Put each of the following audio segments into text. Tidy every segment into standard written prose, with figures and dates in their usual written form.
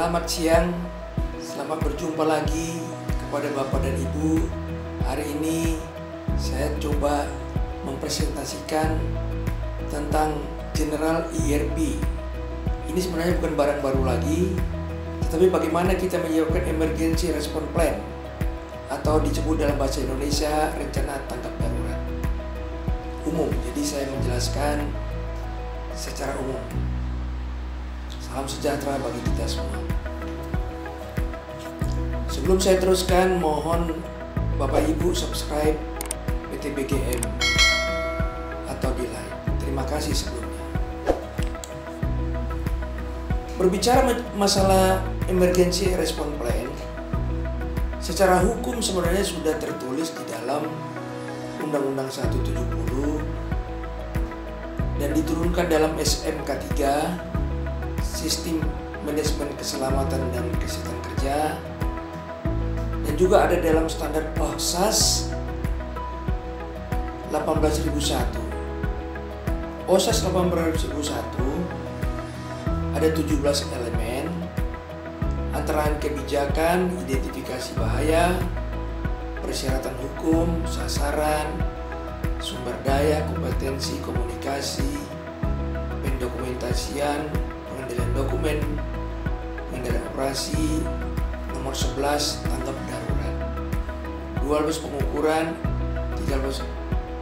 Selamat siang, selamat berjumpa lagi kepada Bapak dan Ibu. Hari ini saya coba mempresentasikan tentang General ERP. Ini sebenarnya bukan barang baru lagi, tetapi bagaimana kita menyiapkan Emergency Response Plan atau disebut dalam bahasa Indonesia rencana tanggap darurat umum. Jadi saya menjelaskan secara umum. Salam sejahtera bagi kita semua. Sebelum saya teruskan, mohon Bapak Ibu subscribe PTBGM atau di like. Terima kasih sebelumnya. Berbicara masalah Emergency Response Plan, secara hukum sebenarnya sudah tertulis di dalam Undang-Undang 170 dan diturunkan dalam SMK 3, Sistem Manajemen Keselamatan dan Kesehatan Kerja, dan juga ada dalam standar OSAS 18001. OSAS 18001 ada 17 elemen, antara lain kebijakan, identifikasi bahaya, persyaratan hukum, sasaran, sumber daya, kompetensi, komunikasi, pendokumentasian, pengendalian dokumen, pengendalian operasi, nomor 11 tanggap darurat, 12 pengukuran, 13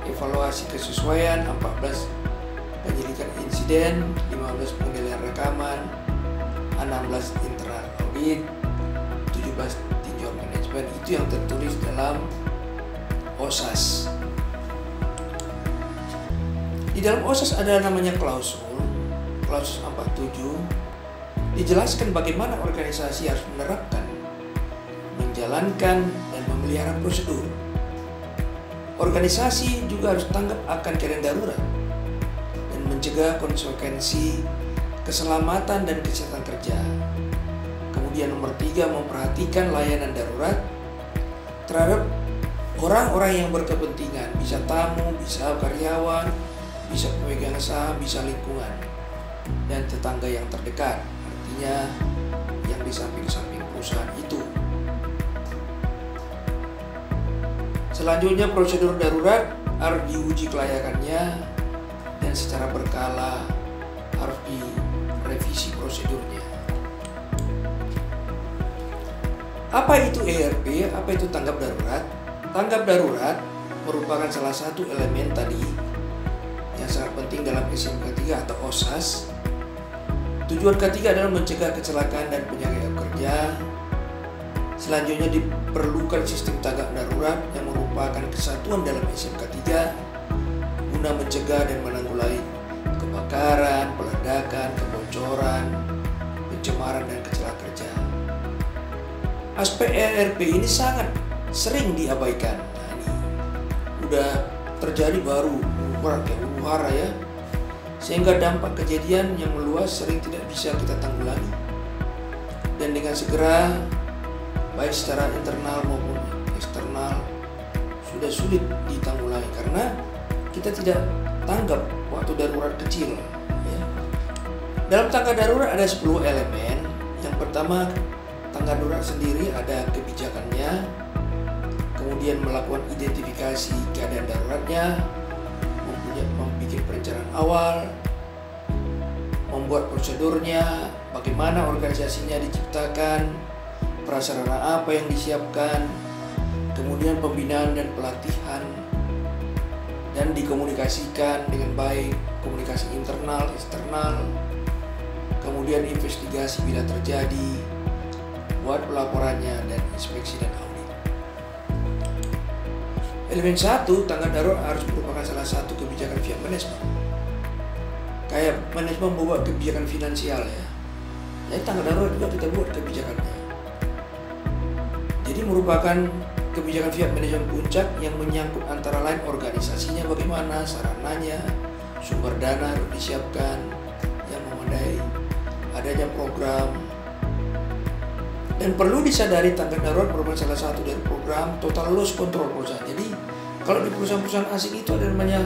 evaluasi kesesuaian, 14 penyelidikan insiden, 15 pengendalian rekaman, 16 internal audit, 17 tinjauan manajemen. Itu yang tertulis dalam OSAS. Di dalam OSAS ada namanya klausul 47, dijelaskan bagaimana organisasi harus menerapkan, menjalankan, dan memelihara prosedur. Organisasi juga harus tanggap akan keadaan darurat dan mencegah konsekuensi keselamatan dan kesehatan kerja. Kemudian nomor 3, memperhatikan layanan darurat terhadap orang-orang yang berkepentingan, bisa tamu, bisa karyawan, bisa pemegang saham, bisa lingkungan, dan tetangga yang terdekat, artinya yang di samping-samping perusahaan itu. Selanjutnya, prosedur darurat harus diuji kelayakannya dan secara berkala harus direvisi prosedurnya. Apa itu ERP? Apa itu tanggap darurat? Tanggap darurat merupakan salah satu elemen tadi yang sangat penting dalam SMK 3 atau OSAS. Tujuan ketiga adalah mencegah kecelakaan dan penyakit kerja. Selanjutnya diperlukan sistem tanggap darurat yang merupakan kesatuan dalam SMK 3 guna mencegah dan menanggulangi kebakaran, peledakan, kebocoran, pencemaran, dan kecelakaan kerja. Aspek ERP ini sangat sering diabaikan. Nah, ini udah terjadi baru huru-hara ya, sehingga dampak kejadian yang meluas sering tidak bisa kita tanggulangi, dan dengan segera baik secara internal maupun eksternal sudah sulit ditanggulangi karena kita tidak tanggap waktu darurat kecil ya. Dalam tanggap darurat ada 10 elemen. Yang pertama, tanggap darurat sendiri ada kebijakannya, kemudian melakukan identifikasi keadaan daruratnya, membuat perencanaan awal, membuat prosedurnya, bagaimana organisasinya diciptakan, prasarana apa yang disiapkan, kemudian pembinaan dan pelatihan, dan dikomunikasikan dengan baik, komunikasi internal, eksternal, kemudian investigasi bila terjadi, buat pelaporannya, dan inspeksi dan audit. Elemen 1, tanggap darurat harus merupakan salah satu kebijakan pihak manajemen. Kayak manajemen membuat kebijakan finansial ya. Jadi tanggap darurat juga kita buat kebijakannya. Jadi merupakan kebijakan pihak manajemen puncak yang menyangkut antara lain organisasinya bagaimana, sarananya, sumber dana harus disiapkan yang memadai, adanya program. Dan perlu disadari tanggap darurat merupakan salah satu dari program total loss control perusahaan. Jadi kalau di perusahaan-perusahaan asing itu ada namanya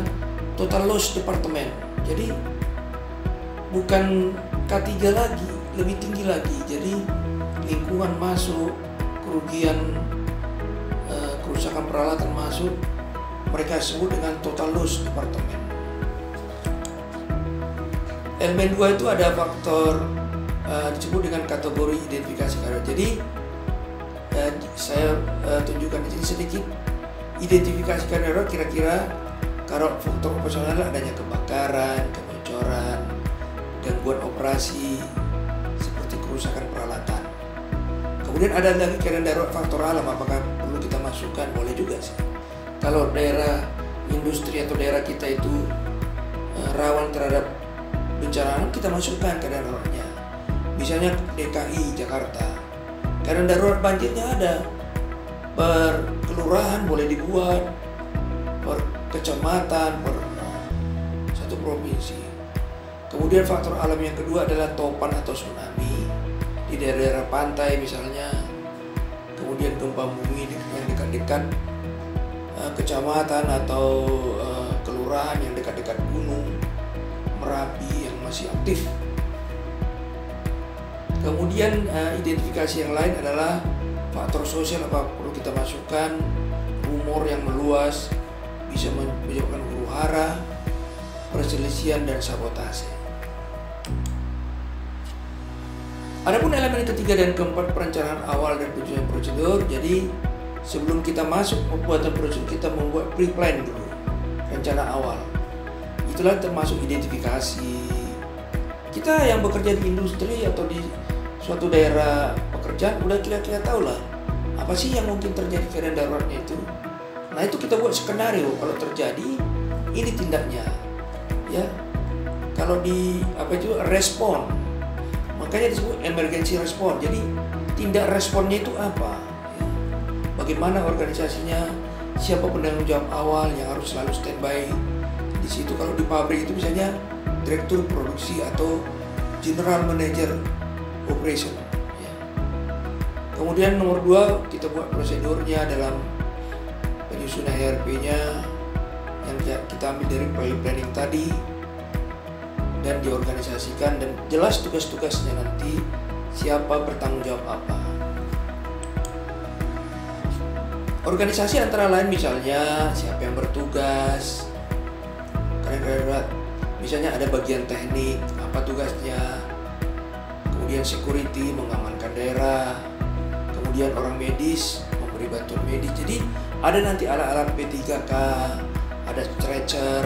total loss department. Jadi bukan K3 lagi, lebih tinggi lagi. Jadi lingkungan masuk, kerugian kerusakan peralatan masuk, mereka sebut dengan total loss departemen. Elemen 2 itu ada faktor disebut dengan kategori identifikasi darurat. Jadi saya tunjukkan di sini sedikit identifikasi darurat. Kira-kira kalau faktor operasional adanya kebakaran, kebocoran, gangguan operasi seperti kerusakan peralatan. Kemudian ada lagi keadaan darurat faktor alam, apakah perlu kita masukkan? Boleh juga sih. Kalau daerah industri atau daerah kita itu rawan terhadap bencana alam, kita masukkan keadaan daruratnya. Misalnya DKI Jakarta, keadaan darurat banjirnya ada. Per kelurahan boleh dibuat, per kecamatan, per satu provinsi. Kemudian faktor alam yang kedua adalah topan atau tsunami di daerah-daerah pantai misalnya. Kemudian gempa bumi yang dekat-dekat kecamatan atau kelurahan yang dekat-dekat gunung Merapi yang masih aktif. Kemudian identifikasi yang lain adalah faktor sosial, apa perlu kita masukkan, rumor yang meluas bisa menyebabkan huru-hara, perselisihan dan sabotase. Adapun elemen ketiga dan keempat, perencanaan awal dan penyusunan prosedur. Jadi sebelum kita masuk pembuatan prosedur, kita membuat pre-plan dulu, rencana awal. Itulah termasuk identifikasi. Kita yang bekerja di industri atau di suatu daerah pekerjaan udah kira-kira tahu lah apa sih yang mungkin terjadi keadaan daruratnya itu. Nah itu kita buat skenario, kalau terjadi ini tindaknya, ya. Kalau di respon, makanya disebut emergency respon. Jadi tindak responnya itu apa? Ya. Bagaimana organisasinya? Siapa penanggung jawab awal yang harus selalu standby di situ? Kalau di pabrik itu misalnya direktur produksi atau general manager operation. Ya. Kemudian nomor 2, kita buat prosedurnya dalam penyusunan ERP-nya yang kita ambil dari planning tadi dan diorganisasikan dan jelas tugas-tugasnya nanti, siapa bertanggung jawab apa. Organisasi antara lain misalnya siapa yang bertugas, kira-kira misalnya ada bagian teknik, apa tugasnya, kemudian security mengamankan daerah, kemudian orang medis memberi bantuan medis. Jadi ada nanti alat-alat P3K, ada stretcher,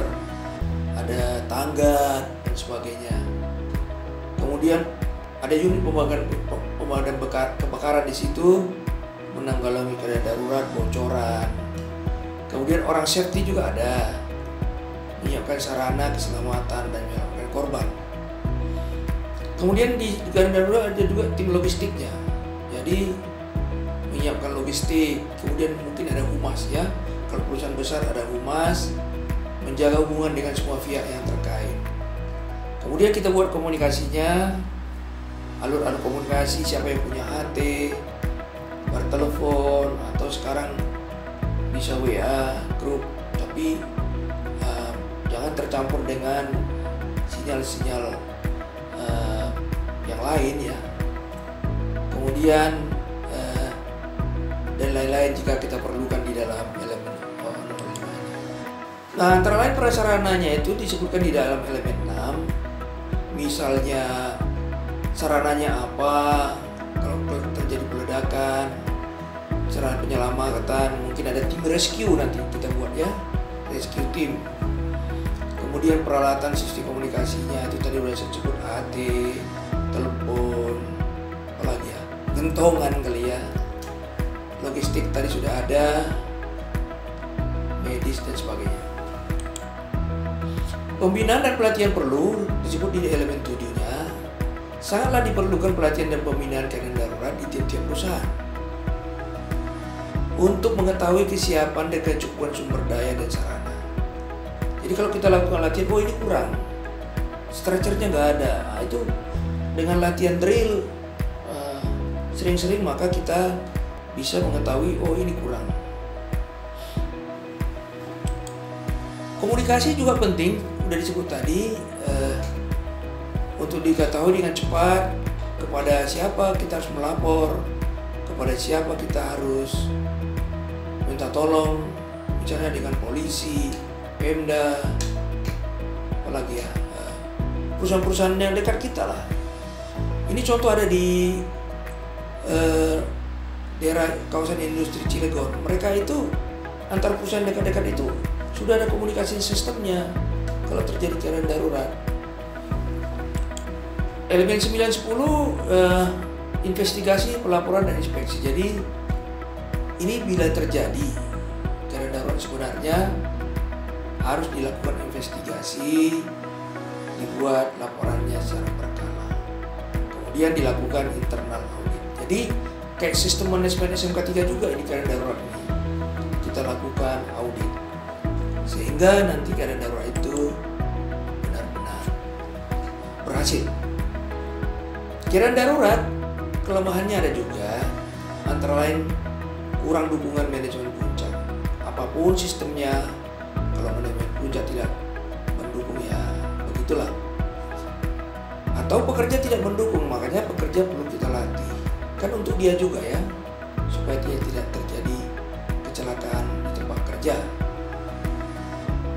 ada tangga dan sebagainya. Kemudian ada unit pemadam kebakaran di situ menanggulangi keadaan darurat, bocoran. Kemudian orang safety juga ada, menyiapkan sarana keselamatan dan menyelamatkan korban. Kemudian di keadaan darurat ada juga tim logistiknya. Jadi menyiapkan logistik, kemudian mungkin ada humas ya. Kalau perusahaan besar ada humas, menjaga hubungan dengan semua pihak yang terkait. Kemudian kita buat komunikasinya, alur-alur komunikasi, siapa yang punya HT, bertelepon, atau sekarang bisa WA, grup, tapi jangan tercampur dengan sinyal-sinyal yang lain ya. Kemudian dan lain-lain jika kita perlukan di dalam elemen nomor 5. Nah, antara lain prasarananya itu disebutkan di dalam elemen 6. Misalnya sarananya apa, kalau terjadi peledakan, sarana penyelamatan, mungkin ada tim rescue nanti kita buat ya, rescue team. Kemudian peralatan sistem komunikasinya itu tadi udah saya sebut, AT, telepon, apalagi ya, gentongan kali ya. Logistik tadi sudah ada, medis dan sebagainya. Pembinaan dan pelatihan perlu disebut di elemen 7-nya. Sangatlah diperlukan pelatihan dan pembinaan keadaan darurat di tiap-tiap perusahaan untuk mengetahui kesiapan dan kecukupan sumber daya dan sarana. Jadi kalau kita lakukan latihan, oh ini kurang, stretchernya nggak ada, nah, itu dengan latihan drill sering-sering maka kita bisa mengetahui oh ini kurang. Komunikasi juga penting, udah disebut tadi, untuk diketahui dengan cepat kepada siapa kita harus melapor, kepada siapa kita harus minta tolong, misalnya dengan polisi, Pemda, apalagi ya, perusahaan-perusahaan yang dekat kita lah. Ini contoh ada di daerah kawasan industri Cilegon. Mereka itu antar perusahaan dekat-dekat itu sudah ada komunikasi sistemnya kalau terjadi keadaan darurat. Elemen 910 investigasi, pelaporan, dan inspeksi. Jadi ini bila terjadi keadaan darurat sebenarnya harus dilakukan investigasi, dibuat laporannya secara berkala, kemudian dilakukan internal audit. Jadi kayak sistem manajemen SMK 3 juga ini keadaan darurat ini kita lakukan audit sehingga nanti keadaan darurat itu benar-benar berhasil. Keadaan darurat kelemahannya ada juga, antara lain kurang dukungan manajemen puncak. Apapun sistemnya, kalau manajemen puncak tidak mendukung ya begitulah. Atau pekerja tidak mendukung, makanya pekerja perlu kita latih. Kan untuk dia juga ya, supaya dia tidak terjadi kecelakaan di tempat kerja.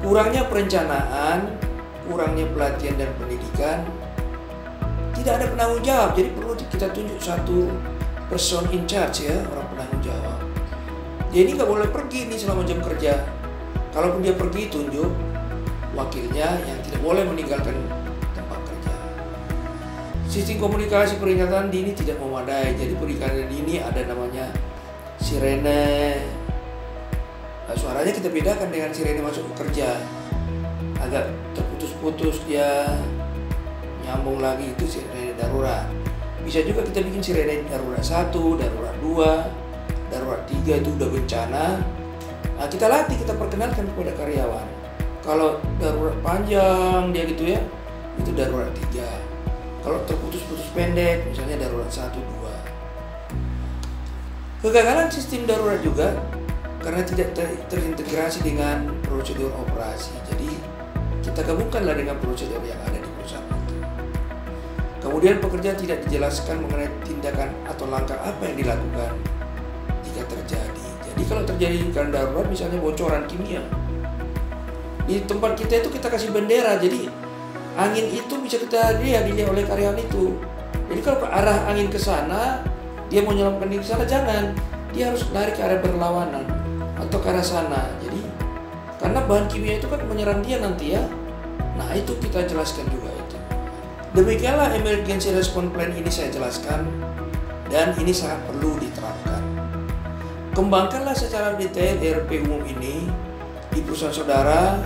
Kurangnya perencanaan, kurangnya pelatihan dan pendidikan, tidak ada penanggung jawab. Jadi perlu kita tunjuk satu person in charge ya, orang penanggung jawab. Dia ini nggak boleh pergi nih selama jam kerja. Kalaupun dia pergi, tunjuk wakilnya yang tidak boleh meninggalkan tempat kerja. Sistem komunikasi peringatan dini tidak memadai. Jadi peringatan dini ada namanya sirene. Nah, suaranya kita bedakan dengan sirene masuk kerja. Agak terputus-putus dia, nyambung lagi, itu sirene darurat. Bisa juga kita bikin sirene darurat 1, darurat 2, darurat 3 itu udah bencana. Nah, kita latih, kita perkenalkan kepada karyawan. Kalau darurat panjang dia gitu ya, itu darurat 3. Kalau terputus-putus pendek, misalnya darurat 1, 2. Kegagalan sistem darurat juga karena tidak terintegrasi dengan prosedur operasi. Jadi kita gabungkanlah dengan prosedur yang ada di perusahaan itu. Kemudian pekerja tidak dijelaskan mengenai tindakan atau langkah apa yang dilakukan jika terjadi. Jadi kalau terjadi keadaan darurat, misalnya bocoran kimia, di tempat kita itu kita kasih bendera. Jadi angin itu bisa kita dilihat oleh karyawan itu. Jadi kalau ke arah angin ke sana, dia mau menyelamatkan diri ke sana, jangan. Dia harus lari ke arah berlawanan atau ke arah sana. Jadi karena bahan kimia itu kan menyerang dia nanti ya. Nah, itu kita jelaskan juga itu. Demikianlah emergency response plan ini saya jelaskan, dan ini sangat perlu diterapkan. Kembangkanlah secara detail ERP umum ini di perusahaan saudara,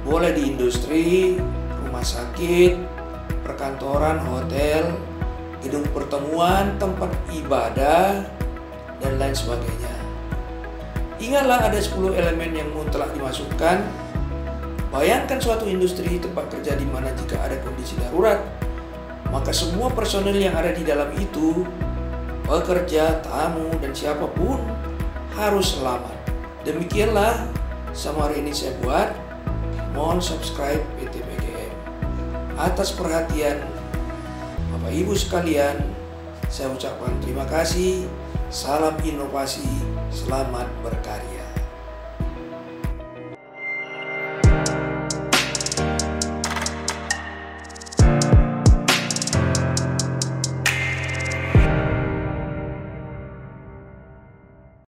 boleh di industri, rumah sakit, perkantoran, hotel, gedung pertemuan, tempat ibadah, dan lain sebagainya. Ingatlah ada 10 elemen yang telah dimasukkan. Bayangkan suatu industri tempat kerja di mana jika ada kondisi darurat, maka semua personel yang ada di dalam itu, pekerja, tamu, dan siapapun harus selamat. Demikianlah summary ini saya buat. Mohon subscribe PT PGM. Atas perhatian Bapak Ibu sekalian, saya ucapkan terima kasih. Salam inovasi, selamat berkarya.